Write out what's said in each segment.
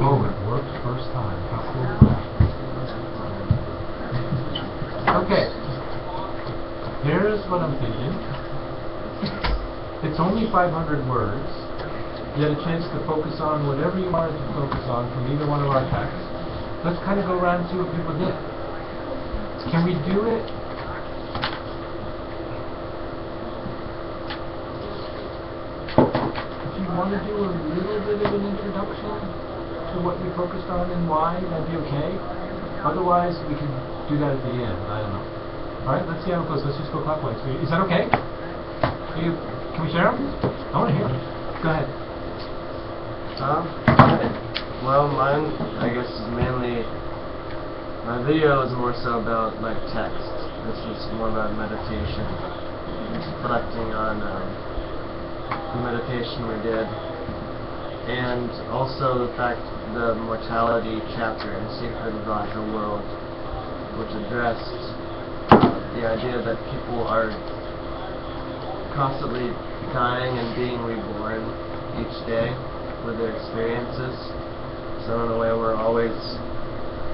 Oh, it worked first time. How cool is that? Okay. Here's what I'm thinking. It's only 500 words. You had a chance to focus on whatever you wanted to focus on from either one of our texts. Let's kind of go around and see what people did. Can we do it? If you want to do a little bit of an introduction to what we focused on and why, that'd be okay. Otherwise, we can do that at the end. I don't know. All right, let's see how it goes. Let's just go clockwise. Is that okay? Can we share them? I want to hear them. Go ahead. Well, mine, I guess, is mainly, my video is more so about, like, text. This is more about meditation, reflecting on the meditation we did, and also the fact the mortality chapter in Secret of the Virtual World, which addressed the idea that people are constantly dying and being reborn each day with their experiences. So in a way, we're always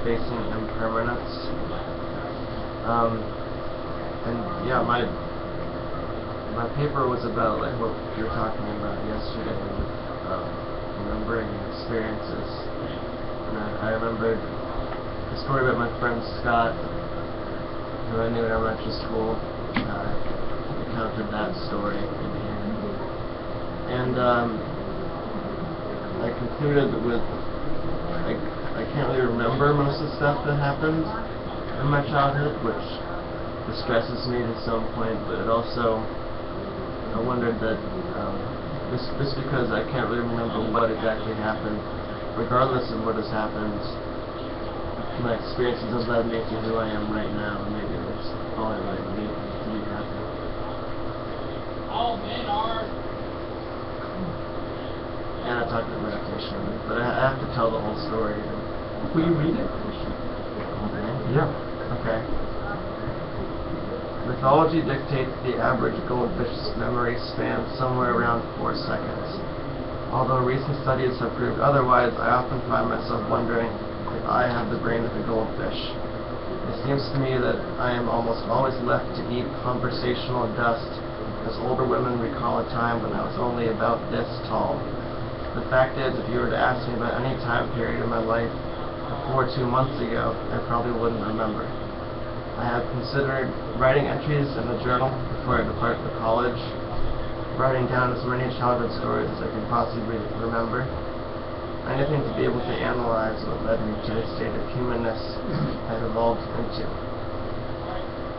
facing impermanence. And yeah, my paper was about like what you were talking about yesterday, remembering experiences. And I remembered a story about my friend Scott, who I knew in elementary school. Encountered that story in here. And I concluded with I can't really remember most of the stuff that happened in my childhood, which distresses me to some point, but it also, I wondered that just because I can't really remember what exactly happened, regardless of what has happened, my experiences have led me to who I am right now, and maybe that's all I really need to be happy. All men are. And I talked about meditation, but I have to tell the whole story. Will you read it? Yeah. Okay. Mythology dictates the average goldfish's memory span somewhere around 4 seconds. Although recent studies have proved otherwise, I often find myself wondering if I have the brain of a goldfish. It seems to me that I am almost always left to eat conversational dust, as older women recall a time when I was only about this tall. The fact is, if you were to ask me about any time period in my life before 2 months ago, I probably wouldn't remember. I have considered writing entries in the journal before I depart for college, writing down as many childhood stories as I can possibly remember, anything to be able to analyze what led me to the state of humanness I've evolved into.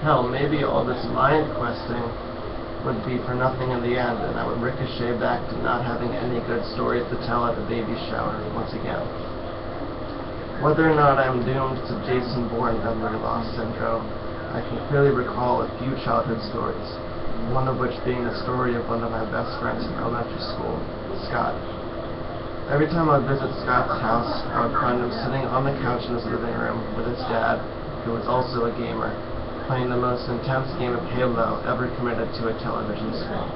Hell, maybe all this mind questing would be for nothing in the end, and I would ricochet back to not having any good stories to tell at a baby shower once again. Whether or not I am doomed to Jason Bourne memory loss syndrome, I can clearly recall a few childhood stories, one of which being the story of one of my best friends from elementary school, Scott. Every time I would visit Scott's house, I would find him sitting on the couch in his living room with his dad, who was also a gamer, playing the most intense game of Halo ever committed to a television screen.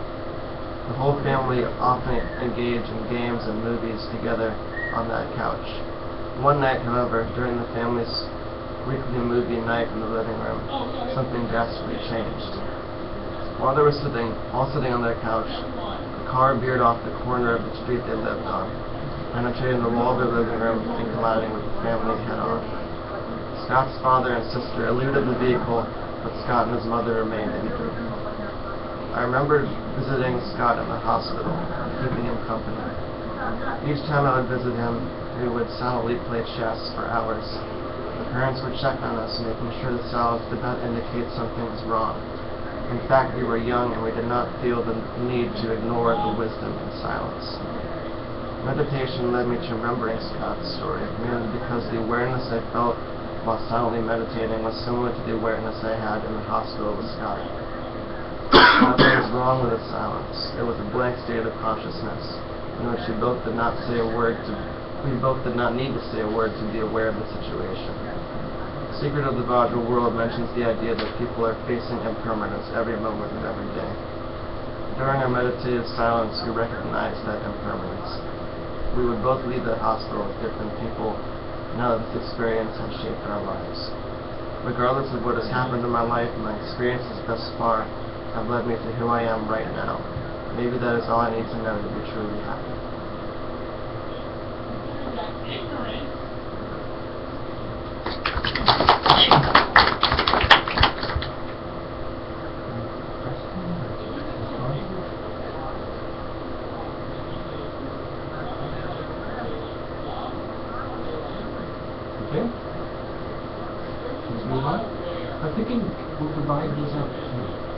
The whole family often engaged in games and movies together on that couch. One night, however, during the family's weekly movie night in the living room, something drastically changed. While they were all sitting on their couch, a car veered off the corner of the street they lived on, penetrating the wall of their living room and colliding with the family head-on. Scott's father and sister eluded the vehicle, but Scott and his mother remained injured. I remember visiting Scott in the hospital, keeping him company. Each time I would visit him, we would silently play chess for hours. The parents would check on us, making sure the sounds did not indicate something was wrong. In fact, we were young and we did not feel the need to ignore the wisdom in silence. Meditation led me to remembering Scott's story, mainly because the awareness I felt while silently meditating was similar to the awareness I had in the hospital with Scott. Nothing was wrong with the silence. It was a blank state of consciousness, in which we both did not need to say a word to be aware of the situation. The Secret of the Virtual World mentions the idea that people are facing impermanence every moment of every day. During our meditative silence, we recognize that impermanence. we would both leave the hospital as different people. None of this experience has shaped our lives. Regardless of what has happened in my life, my experiences thus far have led me to who I am right now. Maybe that is all I need to know to be truly happy. Ignorant. Okay? Let's move on. I'm thinking we'll divide these up.